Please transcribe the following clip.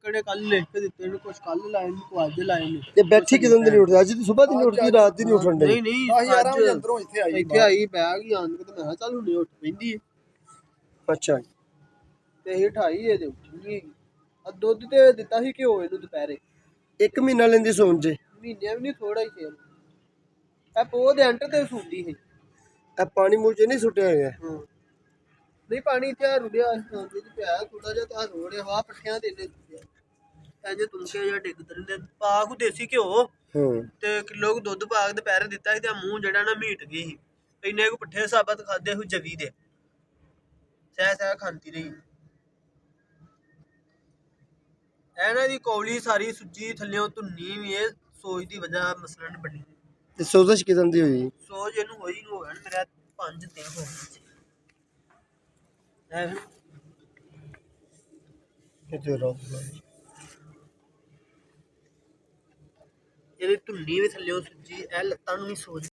ਕਿਹੜੇ ਕੱਲ ਲਿਖ ਕੇ ਦਿੱਤੇ ਨੇ, ਕੁਝ ਕੱਲ ਲਾਏ ਨੇ, ਕੁਝ ਅੱਜ ਲਾਏ ਨੇ। ਤੇ ਬੈਠੀ ਕਿਦੋਂ ਦੀ ਨਹੀਂ ਉੱਠਦੀ? ਅੱਜ ਦੀ ਸਵੇਰ ਦੀ ਨਹੀਂ ਉੱਠਦੀ, ਰਾਤ ਦੀ ਨਹੀਂ ਉੱਠਣ ਡਈ? ਨਹੀਂ 11 ਵਜੇ ਅੰਦਰੋਂ ਇੱਥੇ ਆਈ ਬੈਗ ਹੀ ਆਣ ਕੇ, ਤੇ ਮੈਂ ਕਿਹਾ ਚੱਲ ਹੁਣੇ ਉੱਠ ਪੈਂਦੀ ਹੈ। ਅੱਛਾ ਤੇ ਇਹ 28 ਇਹਦੇ ਉੱਠੀ ਆ। ਦੁੱਧ ਤੇ ਦਿੱਤਾ ਸੀ ਘਿਓ ਇਹਨੂੰ ਦੁਪਹਿਰੇ। 1 ਮਹੀਨਾ ਲੈਂਦੀ ਸੌਣ ਚ? ਮਹੀਨੇ ਵੀ ਨਹੀਂ, ਥੋੜਾ ਹੀ ਸੀ ਇਹ ਪੋਹ ਦੇ ਅੰਟ ਤੇ ਸੁਣਦੀ ਸੀ। ਇਹ ਪਾਣੀ ਮੂੰਹ ਚ ਨਹੀਂ ਸੁੱਟਿਆ ਹੋਇਆ? ਨਹੀਂ ਪਾਣੀ ਇੱਥੇ ਰੁੜਿਆ ਪਿਆ ਥੋੜਾ ਜਿਹਾ, ਤਾਂ ਰੋੜਿਆ ਵਾ ਪੱਠਿਆਂ ਦੇ ਨੇ ਐਜੇ ਤੁਲਕੇ ਜਾਂ ਡਿੱਗਦੇ ਰਹਿੰਦੇ। ਪਾ ਕੋ ਦੇਸੀ ਘਿਓ ਤੇ ਕਿਲੋ ਕੁ ਦੁੱਧ ਪਾ ਕੇ ਦੁਪਹਿਰੇ ਦਿੱਤਾ ਸੀ, ਤੇ ਮੂੰਹ ਜਿਹੜਾ ਨਾ ਮੀਟ ਗਈ ਸੀ। ਇੰਨੇ ਕੁ ਪੱਠੇ ਸਾਬਤ ਖਾਦੇ ਹੋਏ ਜਵੀ ਦੇ, ਸਹਿ ਸਹਿ ਖਾਂਦੀ ਰਹੀ। ਇਹਨਾਂ ਦੀ ਕੌਲੀ ਸਾਰੀ ਸੁੱਜੀ, ਥੱਲਿਓਂ ਧੁੰਨੀ ਵੀ, ਇਹ ਸੋਜ ਦੀ ਵਜ੍ਹਾ ਮਸਲਨ ਬਣੀ। ਤੇ ਸੋਜ਼ਸ਼ ਕਿਦਾਂ ਦੀ ਹੋਈ? ਸੋਜ ਇਹਨੂੰ ਹੋਈ ਨੂੰ ਹੋ ਗਿਆ ਮੇਰਾ 5 ਦਿਨ ਹੋ ਗਏ। ਇਹਦੀ ਧੁੰਨੀ ਵੀ ਥੱਲਿਓਂ ਸੁੱਜੀ, ਇਹ ਲੱਤਾਂ ਨੂੰ ਵੀ ਸੋਜ